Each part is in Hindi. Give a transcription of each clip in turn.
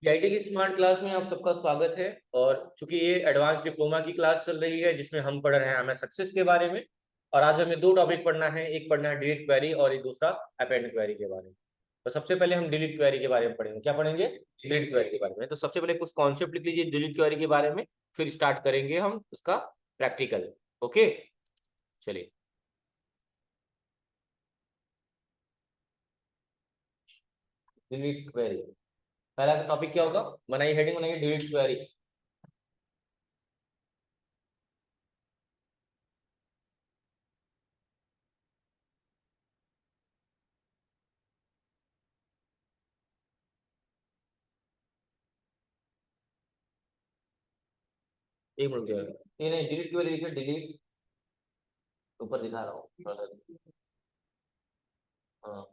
पीआईटी की स्मार्ट क्लास में आप सबका स्वागत है। और चूंकि ये एडवांस डिप्लोमा की क्लास चल रही है जिसमें हम पढ़ रहे हैं एमएस सक्सेस के बारे में। और आज हमें दो टॉपिक पढ़ना है, एक पढ़ना है डिलीट क्वेरी और एक दूसरा अपेंड क्वेरी के बारे में। तो सबसे पहले हम डिलीट क्वेरी के बारे में पढ़ेंगे। क्या पढ़ेंगे? डिलीट क्वेरी के बारे में। तो सबसे पहले कुछ कॉन्सेप्ट लिख लीजिए डिलीट क्वेरी के बारे में, फिर स्टार्ट करेंगे हम उसका प्रैक्टिकल। ओके, चलिए। डिलीट क्वेरी पहला टॉपिक क्या होगा? बनाइए, हेडिंग बनाइए डिलीट क्वेरी। एक मिनट क्या है? नहीं नहीं, डिलीट क्वेरी लिखिए, डिलीट। ऊपर दिखा रहा हूँ थोड़ा सा। हाँ,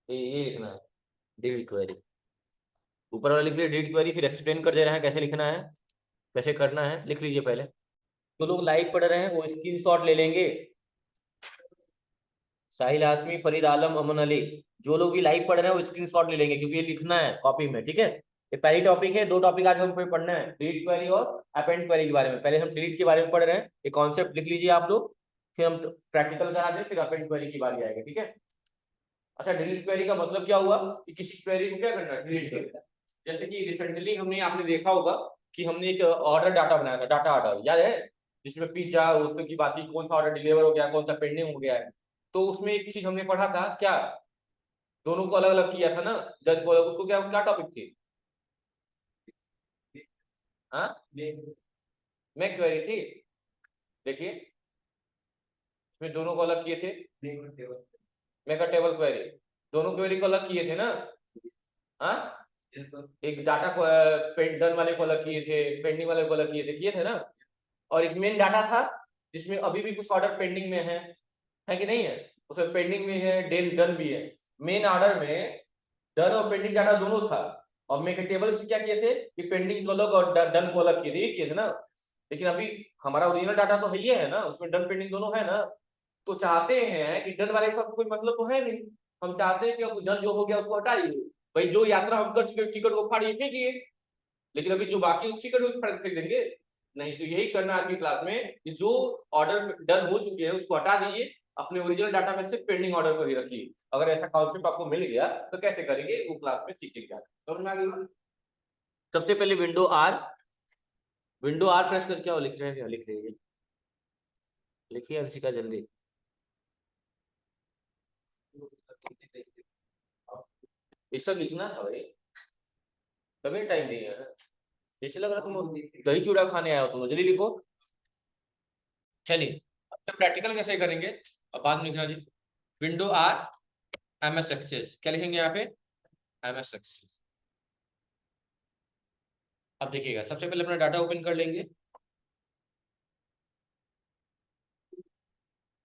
ये लिखना है डिलीट क्वेरी। ऊपर वाला लिख लीजिए डिलीट क्वेरी, फिर एक्सप्लेन कर दे रहे हैं कैसे लिखना है, कैसे करना है। लिख लीजिए पहले। जो लोग लाइव पढ़ रहे हैं वो स्क्रीनशॉट ले लेंगे। साहिल आसमी, फरीद आलम, अमन अली, जो लोग भी लाइव पढ़ रहे हैं वो स्क्रीनशॉट ले लेंगे क्योंकि ये लिखना है कॉपी में। ठीक है, ये पहली टॉपिक है। दो टॉपिक आज हमको पढ़ना है, डिलीट क्वेरी और अपेंड क्वेरी के बारे में। पहले हम डिलीट के बारे में पढ़ रहे हैं, ये कॉन्सेप्ट लिख लीजिए आप लोग। फिर हम प्रैक्टिकल करा दें, फिर अपेंड क्वेरी की बारी आएगी। ठीक है। अच्छा, डिलीट क्वेरी का मतलब क्या हुआ कि किसी क्वेरी को क्या करना है, डिलीट करना है। जैसे कि रिसेंटली हमने, आपने देखा होगा कि हमने एक ऑर्डर डाटा बनाया था, डाटा ऑर्डर याद है, जिसमें पिज्जा उसमें की बात की कौन सा ऑर्डर डिलीवर हो गया, कौन सा पेंडिंग हो गया है। तो उसमें एक चीज हमने पढ़ा था क्या, दोनों को अलग अलग किया था ना। जज को उसको क्या क्या टॉपिक थी? हाँ, मैं क्वेरी थी। देखिए, इसमें दोनों को अलग किए थे। मेगा टेबल क्वेरी, दोनों क्वेरी को अलग किए थे ना। हाँ, एक डाटा को डन वाले को अलग किए थे, पेंडिंग वाले को अलग किए थे ना। और एक मेन डाटा था जिसमें अभी भी कुछ ऑर्डर पेंडिंग में है कि नहीं है? उसमें पेंडिंग में है, डेल डन भी है। मेन ऑर्डर में डन और पेंडिंग डाटा दोनों था। और मेक टेबल से क्या किए थे कि पेंडिंग को अलग और डन को अलग किए थे, ये किए थे ना। लेकिन अभी हमारा ओरिजिनल डाटा तो है, ये है ना, उसमें डन पेंडिंग दोनों है ना। तो चाहते हैं कि डन वाले के साथ कोई मतलब तो है नहीं। हम चाहते हैं कि डन जो हो गया उसको हटाइए। भाई, जो यात्रा हम कर चुके टिकट को फाड़िए फेंकिए। लेकिन अभी जो बाकी उस टिकट को फेंक देंगे नहीं। तो यही करना है आज की क्लास में कि जो ऑर्डर डन हो चुके हैं उसको हटा दीजिए, अपने ओरिजिनल डाटा में से पेंडिंग ऑर्डर को ही रखिए। अगर ऐसा कॉन्सेप्ट आपको मिल गया तो कैसे करेंगे वो क्लास में सीखेंगे। समझ में आ गई? सबसे पहले विंडो आर प्रेस करके आओ। लिख रहे हैं, लिख रही है, लिखिए अंशिका जल्दी। ये सब लिखना था भाई, कभी टाइम नहीं है। जैसे लग रहा तुम दही चूड़ा खाने आए हो, तुम जल्दी लिखो। चलिए, अब प्रैक्टिकल कैसे करेंगे अब बाद में लिखना जी। विंडो आर एमएस सक्सेस, क्या लिखेंगे यहाँ पे? MS success. अब देखिएगा, सबसे पहले अपना डाटा ओपन कर लेंगे।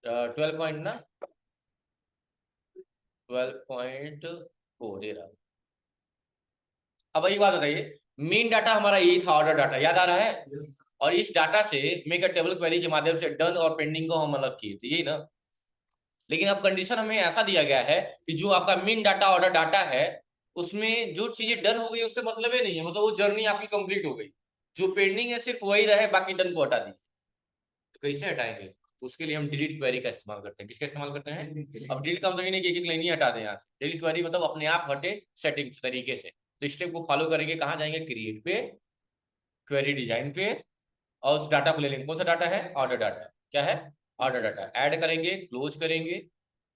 12 पॉइंट ना, 12.4 दे रहा। अब वही बात बताइए, मेन डाटा हमारा यही था, ऑर्डर डाटा, याद आ रहा है? और इस डाटा से मेक अ टेबल क्वेरी के माध्यम से डन और पेंडिंग को हम अलग किए थे, यही ना। लेकिन अब कंडीशन हमें ऐसा दिया गया है कि जो आपका मेन डाटा ऑर्डर डाटा है उसमें जो चीजें डन हो गई उससे मतलब ही नहीं है, मतलब वो जर्नी आपकी कंप्लीट हो गई। जो पेंडिंग है सिर्फ वही रहे, बाकी डन को हटा दी। तो कैसे हटाएंगे? तो उसके लिए हम डिलीट क्वेरी का इस्तेमाल करते हैं। किसका इस्तेमाल करते हैं? अब डिलीट का मतलब नहीं कि एक एक लाइन ही हटा दें यहाँ से। डिलीट क्वेरी मतलब अपने आप हटे सेटिंग्स तरीके से। तो स्टेप को फॉलो करेंगे, कहाँ जाएंगे? क्रिएट पे, क्वेरी डिजाइन पे, और उस डाटा को ले लेंगे। कौन सा डाटा है? Order data. क्या है? Order data. ऐड करेंगे, क्लोज करेंगे,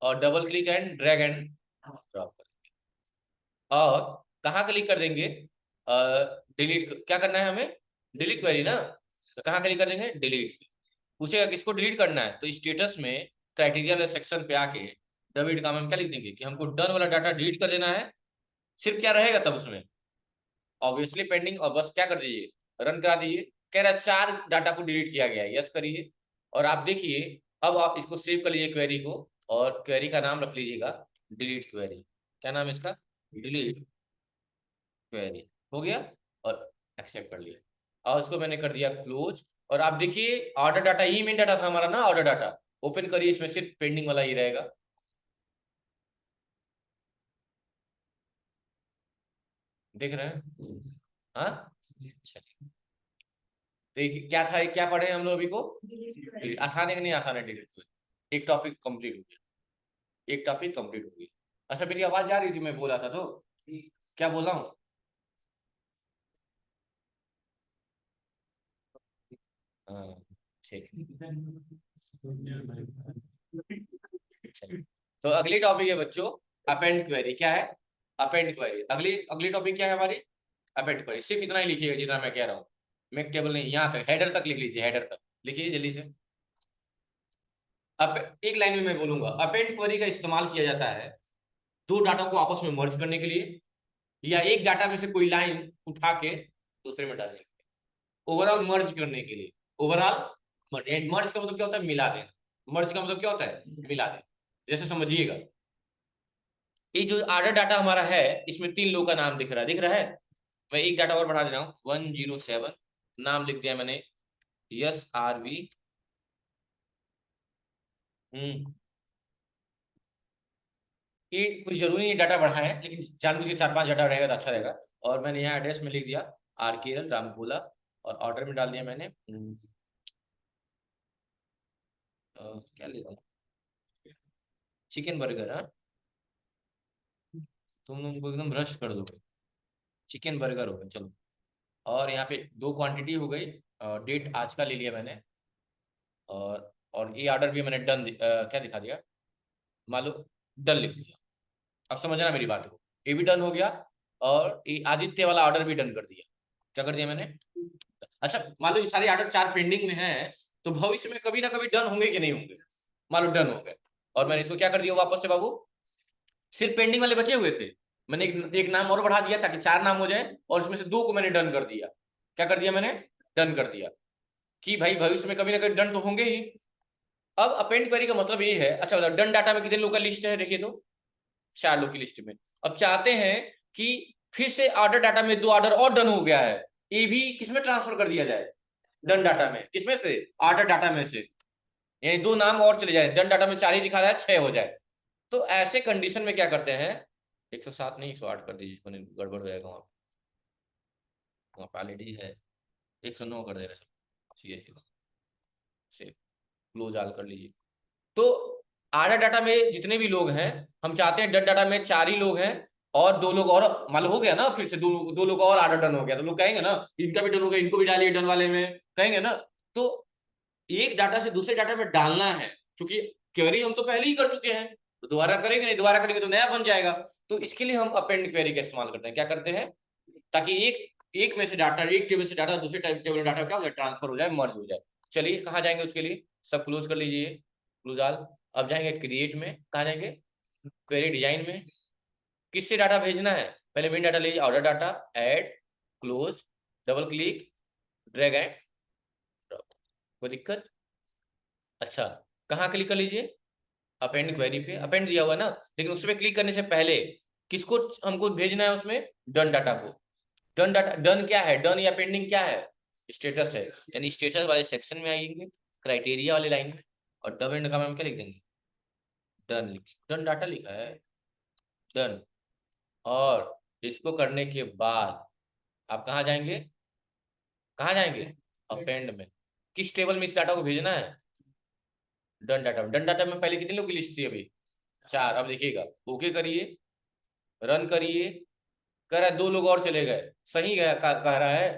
और double click and drag and drop करेंगे। और कहाँ क्लिक कर देंगे? डिलीट, क्या करना है हमें? डिलीट क्वेरी ना। तो कहाँ क्लिक कर देंगे? डिलीट। पूछेगा किसको डिलीट करना है, तो स्टेटस में क्राइटेरिया सेक्शन पे आके डिलीट का हम क्या लिख देंगे कि हमको डन वाला डाटा डिलीट कर देना है। सिर्फ क्या रहेगा तब उसमें? Obviously pending. और बस क्या कर दीजिए, रन करा दीजिए। कह रहा है 4 डाटा को डिलीट किया गया है, यस करिए। और आप देखिए, अब आप इसको सेव कर लीजिए क्वेरी को, और क्वेरी का नाम रख लीजिएगा डिलीट क्वेरी। क्या नाम है इसका? Delete query. हो गया, और एक्सेप्ट कर लिया, और उसको मैंने कर दिया क्लोज। और आप देखिए ऑर्डर डाटा, ही मेन डाटा था हमारा ना, ऑर्डर डाटा। ओपन करिए, इसमें सिर्फ पेंडिंग वाला ही रहेगा। देख रहे हैं? हाँ चलिए, तो ये क्या था, क्या पढ़े हम लोग अभी को? आसान है कि नहीं आसान है? डिलीट, एक टॉपिक कंप्लीट हो गया, एक टॉपिक कंप्लीट हो गया। अच्छा मेरी आवाज जा रही थी, मैं बोला था तो क्या बोला हूँ? हाँ ठीक है। तो अगली टॉपिक है बच्चों अपेंड क्वेरी। क्या है? Append query. अगली अगली टॉपिक क्या है हमारी? Append query. सिर्फ इतना ही लिखिएगा जितना मैं कह रहा हूँ, मैं टेबल नहीं, यहाँ तक हेडर तक लिख लीजिए, हेडर तक लिखिए जल्दी से। अब एक लाइन में मैं बोलूंगा, अपेंड क्वेरी का इस्तेमाल किया जाता है दो डाटा को आपस में मर्ज करने के लिए, या एक डाटा में से कोई लाइन उठा के दूसरे में डालने के लिए, ओवरऑल मर्ज करने के लिए। ओवरऑल मर्ज, मर्ज का मतलब क्या होता है? मिला देना। मर्ज का मतलब क्या होता है? मिला देना। जैसे समझिएगा, ये जो आर्डर डाटा हमारा है, इसमें तीन लोगों का नाम दिख रहा है, दिख रहा है? मैं एक डाटा और बढ़ा दे रहा हूँ, 107 नाम लिख दिया मैंने, यस आर वी। ये कोई जरूरी नहीं डाटा बढ़ाएं, लेकिन जानबूझ के चार पांच डाटा रहेगा तो अच्छा रहेगा। और मैंने यहाँ एड्रेस में लिख दिया आर के एल रामकोला, और ऑर्डर में डाल दिया मैंने क्या लिखा, चिकन बर्गर। हाँ, तुम उनको एकदम रश कर दोगे, चिकन बर्गर हो गया चलो। और यहाँ पे दो क्वांटिटी हो गई, डेट आज का ले लिया मैंने, और ये ऑर्डर भी मैंने डन क्या दिखा दिया, मालूम, डन लिख दिया। अब समझना मेरी बात को, ये भी डन हो गया, और ये आदित्य वाला ऑर्डर भी डन कर दिया। क्या कर दिया मैंने? अच्छा मान लो ये सारे ऑर्डर चार पेंडिंग में हैं, तो भविष्य में कभी ना कभी डन होंगे कि नहीं होंगे? मान लो डन हो गए, और मैंने इसको क्या कर दिया वापस से बाबू, सिर्फ पेंडिंग वाले बचे हुए थे, मैंने एक नाम और बढ़ा दिया ताकि चार नाम हो जाए, और इसमें से दो को मैंने डन कर दिया। क्या कर दिया मैंने? डन कर दिया, कि भाई भविष्य में कभी ना कभी डन तो होंगे ही। अब अपेंड क्वेरी का मतलब ये है, अच्छा डन डाटा में कितने लोग का लिस्ट है देखिए तो, चार लोग की लिस्ट में। अब चाहते हैं कि फिर से ऑर्डर डाटा में दो ऑर्डर और डन हो गया है, ये भी किसमें ट्रांसफर कर दिया जाए? डन डाटा में। किसमें से? ऑर्डर डाटा में से। यानी दो नाम और चले जाए, डन डाटा में चार ही दिखा रहा है, छह हो जाए। तो ऐसे कंडीशन में क्या करते हैं, 107 नहीं 108 कर दीजिए, इसको नहीं गड़बड़ हो जाएगा, वहाँ वहाँ पे ऑलरेडी है, 109 कर देगा, से क्लोज आल कर लीजिए। तो आधा डाटा में जितने भी लोग हैं, हम चाहते हैं डन डाटा में चार ही लोग हैं, और दो लोग और मालूम हो गया ना, फिर से दो लोग और आधा डन हो गया, तो लोग कहेंगे ना इनका भी डन हो गया, इनको भी डालिए डन वाले में, कहेंगे ना। तो एक डाटा से दूसरे डाटा में डालना है, क्योंकि क्वेरी हम तो पहले ही कर चुके हैं, तो दोबारा करेंगे नहीं, दोबारा करेंगे तो नया बन जाएगा। तो इसके लिए हम अपेंड क्वेरी का इस्तेमाल करते हैं। क्या करते हैं? ताकि एक एक में से डाटा, एक टेबल से डाटा दूसरे टेबल में डाटा क्या हो जाए, ट्रांसफर हो जाए, मर्ज हो जाए। चलिए कहाँ जाएंगे उसके लिए, सब क्लोज कर लीजिए, क्लोज ऑल। अब जाएंगे क्रिएट में, कहाँ जाएंगे? क्वेरी डिजाइन में। किससे डाटा भेजना है? पहले मेन डाटा लीजिए, order data, add, close, double click, drag and drop. कोई दिक्कत? अच्छा, कहाँ क्लिक कर लीजिए? अपेंड क्वेरी पे अपेंड दिया हुआ है ना, लेकिन उस पर क्लिक करने से पहले किसको हमको भेजना है उसमें? डन डाटा को। डन डाटा, डन क्या है? डन या पेंडिंग क्या है? स्टेटस है, यानी स्टेटस वाले सेक्शन में आएंगे, क्राइटेरिया वाले लाइन में, और डब एंड का मैम क्या लिख देंगे? डन। डन डाटा लिखा है, डन। और इसको करने के बाद आप कहाँ जाएंगे? कहाँ जाएंगे? अपेंड में। किस टेबल में इस डाटा को भेजना है? डन डाटा में। डन डाटा में पहले कितने लोग की लिस्ट थी अभी? चार। अब देखिएगा, ओके करिए, रन करिए, कह रहा है दो लोग और चले गए, सही है कह रहा है,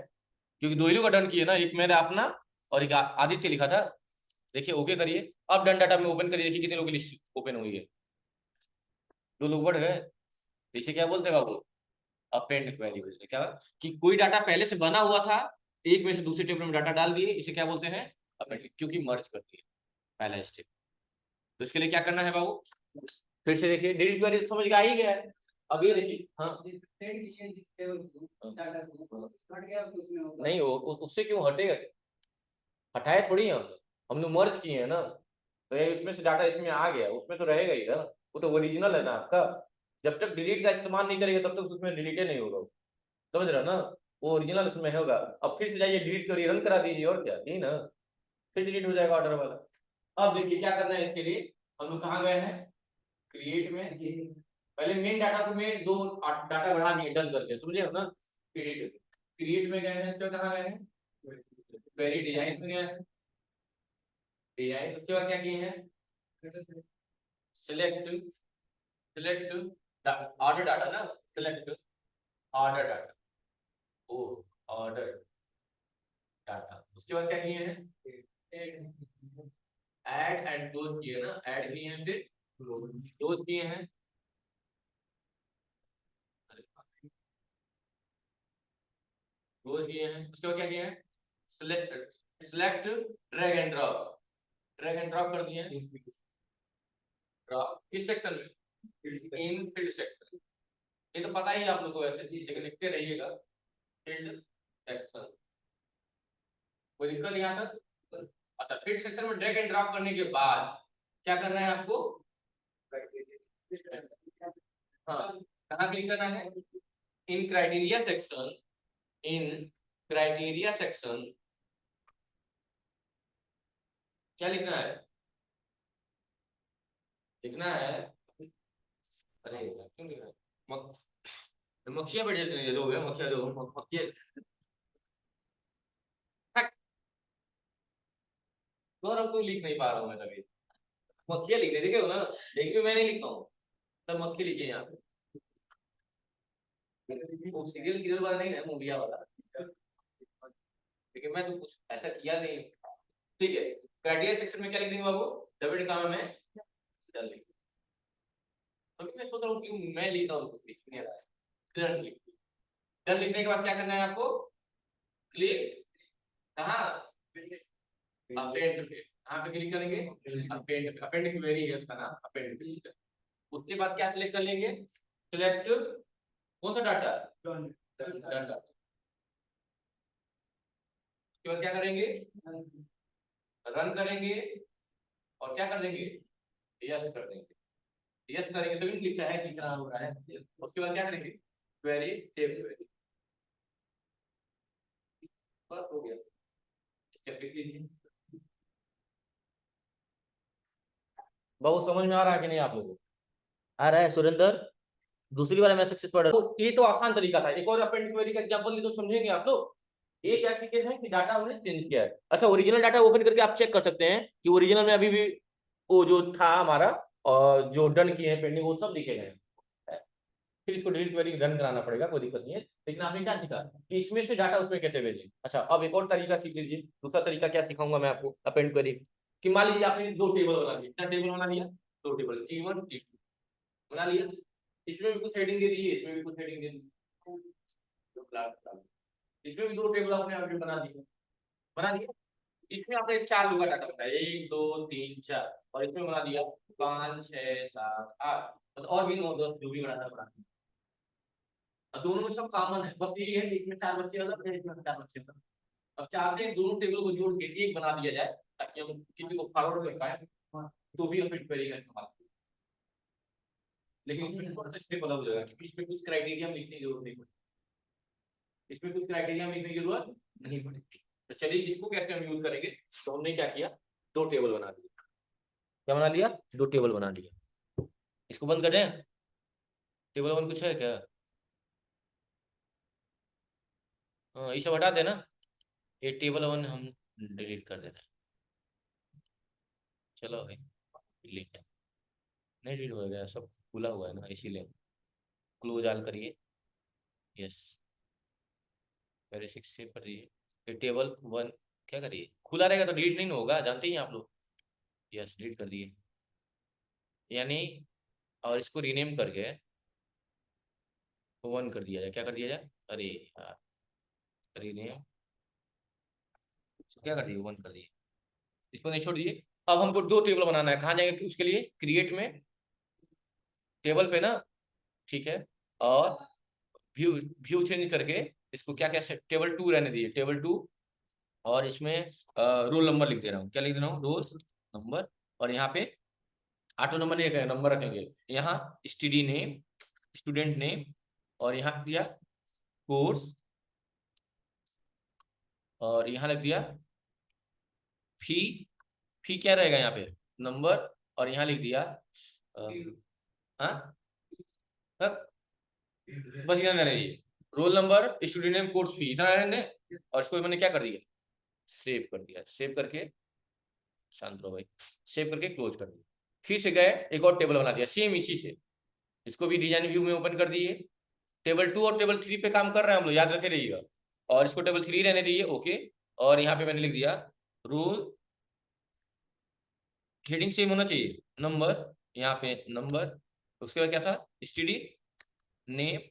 क्योंकि दो ही लोग का डन किए ना, एक मेरा अपना और एक आदित्य लिखा था। देखिए ओके करिए, अब डन डाटा में ओपन करिए, देखिए कितने लोग की लिस्ट ओपन हुई है, दो लोग बढ़ गए। देखिए क्या बोलते हैं बाबू, अपेंड क्वेरी बोलते हैं। क्या कि कोई डाटा पहले से बना हुआ था, एक में से दूसरे टेबल में डाटा डाल दिए, इसे क्या बोलते हैं? अपेंड, क्योंकि मर्ज करती है, पहला स्टेप। तो इसके लिए क्या करना है बाबू? फिर से देखिए, डिलीट क्वेरी तो समझ के आ ही गया है। अब ये देखिए, हाँ नहीं हो, उससे क्यों हटेगा? हटाए थोड़ी है हमने मर्ज किए हैं ना, तो ये इसमें से डाटा इसमें आ गया, उसमें तो रहेगा ही ना, वो तो ओरिजिनल है ना आपका। जब तक डिलीट का इस्तेमाल नहीं करेंगे तब तक उसमें डिलीट नहीं होगा, समझ रहे हो ना? वो ओरिजिनल उसमें होगा। अब फिर से जाइए डिलीट करिए, रन करा दीजिए, और क्या, यही ना, फिर डिलीट हो जाएगा ऑर्डर वाला। अब देखिए क्या करना है इसके लिए, हम लोग कहाँ गए हैं? क्रिएट में। पहले मेन डाटा को मैं दो डाटा बढ़ा दिए डन करके, समझे हो ना? क्रिएट क्रिएट में गए हैं, तो कहाँ गए हैं, क्वेरी डिजाइन में गए हैं, डिजाइन। उसके बाद क्या किए हैं, सिलेक्ट, सिलेक्ट ऑर्डर डाटा ना, सिलेक्ट ऑर्डर डाटा, ओ ऑर्डर डाटा। उसके बाद क्या किए हैं, ऐड एंड क्लोज किए ना, ऐड किए हैं, फिर क्लोज किए हैं, क्लोज किए हैं। उसके बाद क्या किए हैं, select, select drag and drop, drag and drop कर दिए हैं, ड्रॉप किस सेक्शन में, इन फील्ड सेक्शन। ये तो पता ही है आप लोग को वैसे, लेकिन लिखते रहिएगा, फील्ड सेक्शन। कोई दिक्कत यहाँ तक। अच्छा, फील्ड सेक्शन में ड्रैग एंड ड्रॉप करने के बाद क्या करना है आपको, हाँ कहाँ क्लिक करना है, इन क्राइटेरिया सेक्शन, इन क्राइटेरिया सेक्शन क्या लिखना है, लिखना है, अरे क्यों लिखना है, मक्खियां बैठ जाती है, दो मक्खियां, दो मक्खियां, गौरव को लिख नहीं पा रहा हूँ मैं तभी, मक्खियां लिखने देखे हो ना, देखिए मैं नहीं लिखता हूँ, तब मक्खी लिखिए यहाँ पे, वो सीरियल किधर वाला नहीं है, मूविया वाला, लेकिन मैं तो कुछ ऐसा किया नहीं। ठीक है, क्राइटेरिया सेक्शन में क्या लिख देंगे बाबू, डबल काम में डन लिख, अभी मैं सोच रहा हूँ कि मैं लिख रहा हूँ, कुछ लिख नहीं रहा है, डन लिख, डन लिखने के बाद क्या करना है आपको, क्लिक, कहाँ, अपेंड पे, कहाँ पे क्लिक करेंगे, अपेंड पे, अपेंड क्वेरी है उसका नाम, अपेंड पे। उसके बाद क्या सिलेक्ट कर लेंगे, सिलेक्ट कौन सा डाटा, डाटा। उसके बाद क्या करेंगे, रन करेंगे, और क्या कर देंगे, यस कर देंगे, यस करेंगे तो भी लिखता है कितना हो रहा है। उसके बाद क्या करेंगे, क्वेरी सेव क्वेरी, बस हो गया। इसके पीछे बहुत समझ में आ रहा है कि नहीं आप लोगों को, आ रहा है सुरेंद्र, दूसरी बार मैं सक्सेस पढ़ रहा हूँ, ये तो आसान तरीका था। एक और अपेंड क्वेरी का एग्जांपल दे तो समझेंगे आप लोग। ये क्या चीज है कि डाटा हमने चेंज किया है। अच्छा, ओरिजिनल डाटा ओपन करके आप चेक कर सकते हैं कि ओरिजिनल में अभी भी वो जो था हमारा, और जो डन किए हैं पेंडिंग, वो सब दिखे गए हैं। फिर इसको डिलीट क्वेरी रन कराना पड़ेगा, कोई दिक्कत नहीं है। लेकिन आपने क्या सीखा कि इसमें से डाटा उसमें कैसे भेजें। अच्छा, अब एक और तरीका सीख लीजिए, दूसरा तरीका क्या सिखाऊंगा मैं आपको अपेंड क्वेरी, कि मान लीजिए आपने दो टेबल बना लिया, क्या टेबल बना लिया, दो टेबल, T1 T2 बना लिया, इसमें भी कुछ हेडिंग दे दीजिए, इसमें भी कुछ हेडिंग दे दीजिए, इसमें भी दो टेबल आपने अभी बना दिया, इसमें आपने चार लोग का डाटा बताया, 1 2 3 4, और इसमें बना दिया 5 6 7 8, और भी 9 10 जो भी बना, दोनों में सब कॉमन है, बस ये है कि इसमें 4 बच्चे अलग है, इसमें 4 बच्चे अलग। अब चाहते हैं दोनों टेबल को जोड़ के एक बना दिया जाए, ताकि हम किसी को फॉरवर्ड कर पाए, तो भी हम फिट क्वेरी का इस्तेमाल करें। लेकिन इसमें थोड़ा सा स्टेप अलग हो जाएगा, क्योंकि इसमें कुछ क्राइटेरिया हम लिखने की जरूरत नहीं पड़ेगी, इसमें कुछ क्राइटेरिया हम लिखने की जरूरत नहीं पड़ेगी। तो चलिए इसको कैसे हम यूज करेंगे। तो हमने क्या किया, दो टेबल बना दिया, क्या बना लिया, दो टेबल बना लिया। इसको बंद कर दें, टेबल वन कुछ है क्या, हाँ ये सब हटा देना, ये टेबल वन हम डिलीट कर देना। चलो भाई, डिलीट नहीं, डिलीट हो गया, सब खुला हुआ है ना, इसीलिए क्लोज ऑल करिए, यस, वेरी सिक्स से करिए, ये टेबल वन क्या करिए, खुला रहेगा तो डिलीट नहीं होगा, जानते ही हैं आप लोग, यस डिलीट कर दिए, यानी, और इसको रीनेम करके वन कर दिया जाए, क्या कर दिया जाए, अरे यार, रीनेम, क्या कर दिए, वन कर दिए, इसको नहीं छोड़ दिए। अब हमको दो टेबल बनाना है, कहाँ जाएंगे कि उसके लिए, क्रिएट में, टेबल पे ना, ठीक है, और व्यू, व्यू चेंज करके इसको क्या क्या, टेबल 2 रहने दीजिए, टेबल 2, और इसमें रोल नंबर लिख दे रहा हूँ, क्या लिख दे रहा हूँ, रोल नंबर, और यहाँ पे ऑटो नंबर नहीं रखेंगे, नंबर रखेंगे, यहाँ स्टडी नेम, स्टूडेंट नेम, और यहाँ दिया कोर्स, और यहाँ लिख दिया फी, फी क्या रहेगा यहाँ पे, नंबर, और यहाँ लिख दिया हाँ, बस इतना रहने दीजिए, roll number, student name, course fee, इतना रहने दें। और इसको मैंने क्या कर दिया, सेव कर दिया। सेव करके शांत रहो भाई, सेव करके क्लोज कर दिया। फिर से गए एक और टेबल बना दिया सेम इसी से, इसको भी डिजाइन व्यू में ओपन कर दिए। टेबल 2 और टेबल 3 पे काम कर रहे हैं हम लोग, याद रखे रहिएगा। और इसको टेबल 3 रहने दीजिए, ओके। और यहाँ पे मैंने लिख दिया रूल, हेडिंग सेम होना चाहिए, नंबर, यहाँ पे नंबर, उसके बाद क्या था, स्टडी नेम,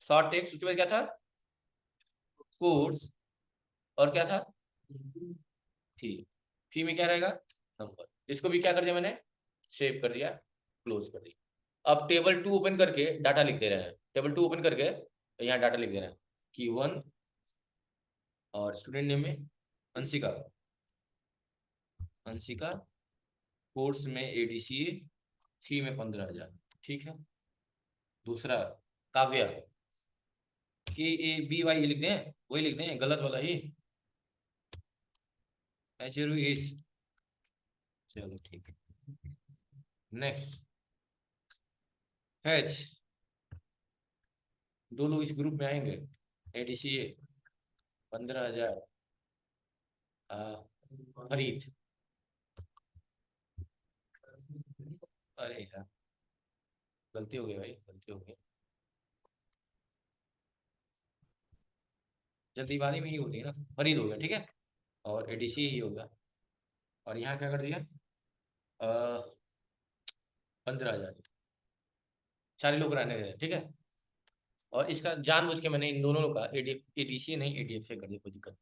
शॉर्ट टेक्स्ट, उसके बाद क्या था, कोर्स, और क्या था, फी। फी में क्या रहेगा, नंबर। इसको भी क्या कर दिया मैंने, सेव कर दिया, क्लोज कर दिया। अब टेबल 2 ओपन करके डाटा लिख दे रहे हैं, टेबल 2 ओपन करके यहाँ डाटा लिख दे रहे हैं कि 1, और स्टूडेंट नेम में अंशिका, अंशिका, कोर्स में एडीसीए, फी में 15,000, ठीक है। दूसरा काव्या, KABY लिख दें, वही लिख दें, गलत वाला ही, HRUS, चलो ठीक है। नेक्स्ट H, दो लोग इस ग्रुप में आएंगे, एडीसीए 15,000, फरीद, अरे यार गलती हो गई भाई, गलती हो गई, जल्दीबाजी में ही होती है ना, फरीद हो गया, ठीक है। और एडीसी ही होगा। और यहाँ क्या कर दिया, 15,000, सारे लोग रहने रहे, ठीक है। और इसका जानबूझ के मैंने इन दोनों का एडीसी नहीं एडीएफ से कर दिया, कोई दिक्कत,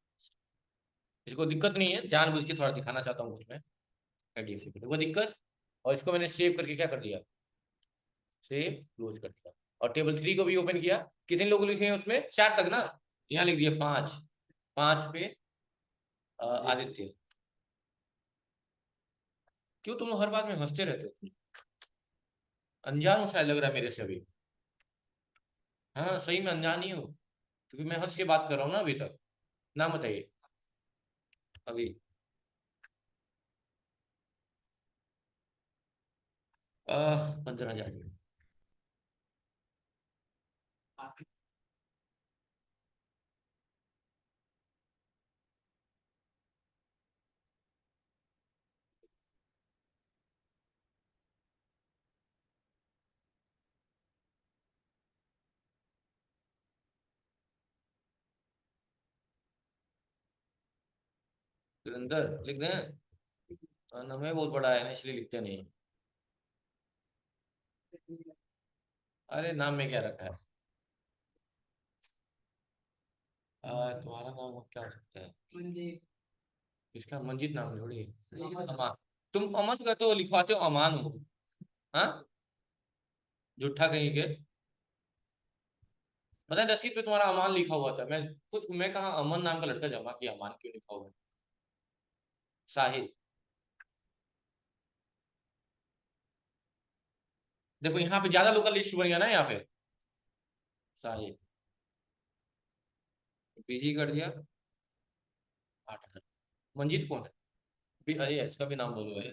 इसको दिक्कत नहीं है, जानबूझ के थोड़ा दिखाना चाहता हूँ उसमें, एडीएफ से कर दिया, वो दिक्कत। और इसको मैंने सेव करके क्या कर दिया, सेव क्लोज कर दिया। और टेबल 3 को भी ओपन किया, कितने लोग लिखे हैं उसमें, 4 तक ना, यहाँ लिख दिया 5, 5 पे आदित्य। क्यों तुम हर बात में हंसते रहते हो, अनजान हो शायद लग रहा है मेरे से अभी। हाँ सही में अनजान ही हो, क्योंकि मैं हंस के बात कर रहा हूँ ना अभी तक। नाम बताइए अभी, 15,000। सुरेंद्र लिख दें, नाम है बहुत बड़ा है ना इसलिए लिखते नहीं। अरे नाम में क्या रखा है, तुम्हारा नाम क्या हो सकता है, इसका मंजित नाम थोड़ी है, अमान। तुम अमन का तो लिखवाते हो अमान हो, हाँ, झूठा कहीं के। पता है रसीद पे तुम्हारा अमान लिखा हुआ था, मैं खुद, मैं कहा अमन नाम का लड़का जमा किया, अमान क्यों लिखा हुआ है, साहिल। देखो यहाँ पे ज्यादा लोग का लिस्ट बन गया ना, यहाँ पे साहिल, बिजी कर दिया, 8,000। मंजीत कौन है, अरे इसका भी नाम बोलो भाई,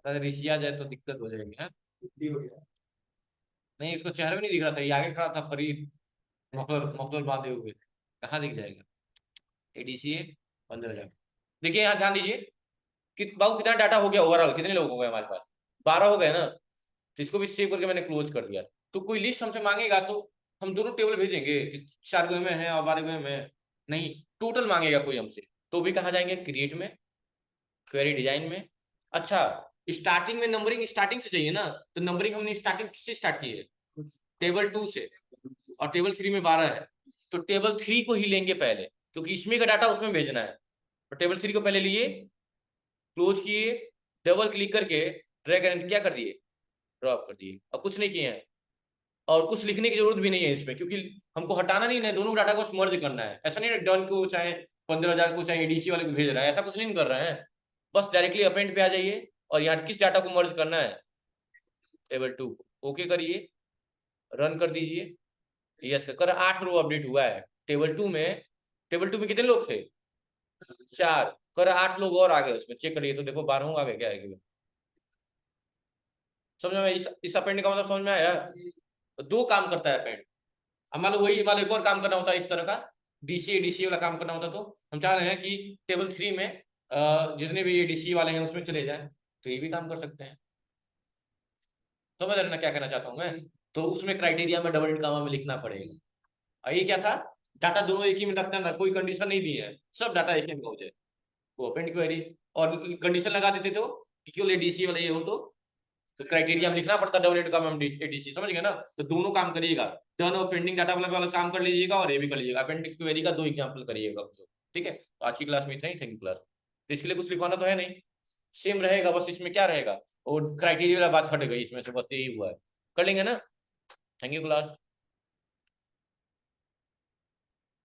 अगर ऋषि आ जाए तो दिक्कत हो जाएगी, हाँ। नहीं इसको चेहरा भी नहीं दिख रहा था, ये आगे खड़ा था फरीद, मफलर मफलर बांधे हुए, कहाँ दिख जाएगा, एडीसीए 15,000। देखिए यहाँ ध्यान दीजिए कि बाबू कितना डाटा हो गया, ओवरऑल कितने लोग हो गए हमारे पास, 12 हो गए ना। तो इसको भी सेव करके मैंने क्लोज कर दिया। तो कोई लिस्ट हमसे मांगेगा तो हम दोनों टेबल भेजेंगे कि 4 गए में है और 12 गए में है, नहीं, टोटल मांगेगा कोई हमसे, तो भी कहाँ जाएंगे, क्रिएट में, क्वेरी डिजाइन में। अच्छा, स्टार्टिंग में नंबरिंग स्टार्टिंग से चाहिए ना, तो नंबरिंग हमने स्टार्टिंग किससे स्टार्ट की है, टेबल 2 से, और टेबल 3 में 12 है, तो टेबल 3 को ही लेंगे पहले, क्योंकि इसमें का डाटा उसमें भेजना है। तो टेबल 3 को पहले लिए, क्लोज किए, डबल क्लिक करके ड्रैग एंड क्या कर दिए, ड्रॉप कर दिए, और कुछ नहीं किए हैं। और कुछ लिखने की जरूरत भी नहीं है इसमें, क्योंकि हमको हटाना नहीं है, दोनों डाटा को मर्ज करना है। ऐसा नहीं है डन को चाहे 15,000 को चाहे एडीसी वाले को भेज रहा है, ऐसा कुछ नहीं कर रहे हैं। बस डायरेक्टली अपेंड पे आ जाइए, और यहाँ किस डाटा को मर्ज करना है, टेबल 2 को ओके करिए, रन कर दीजिए। यस कर, 8 रो अपडेट हुआ है टेबल 2 में। टेबल 2 में कितने लोग थे, 4, कर 8 लोग और आ गए उसमें, चेक करिए तो देखो 12 आ गए, क्या है, समझ में, इस अपेंड का मतलब समझ में आया। तो 2 काम करता है अपेंड, अब मान लो वही मान लो एक और काम करना होता है इस तरह का, डीसीए वाला काम करना होता, तो हम चाह रहे हैं कि टेबल 3 में जितने भी डीसीए वाले हैं उसमें चले जाए, तो ये भी काम कर सकते हैं। समझ रहे ना क्या कहना चाहता हूँ मैं? तो उसमें क्राइटेरिया में डबल कामा में लिखना पड़ेगा। और ये क्या था, डाटा दोनों एक ही में रखना ना, कोई कंडीशन नहीं दी है, सब डाटा एक ही में हो जाए, वो अपेंड क्वेरी। और कंडीशन लगा देते तो कि केवल एडीसी वाला ये हो तो क्राइटेरिया में लिखना पड़ता डबल एड का एडीसी, समझ गए ना? तो दोनों काम करिएगा, टर्न और पेंडिंग डाटा वाला काम कर लीजिएगा और ये भी कर लीजिएगा, अपेंडिंग क्वेरी का 2 एग्जांपल करिएगा। ठीक है, तो आज की क्लास में इतना ही। Thank you class. तो इसके लिए कुछ लिखवाना तो है नहीं, सेम रहेगा, बस इसमें क्या रहेगा, और क्राइटेरिया वाला बात हट गई इसमें से, बस यही हुआ है, कर लेंगे ना? Thank you class.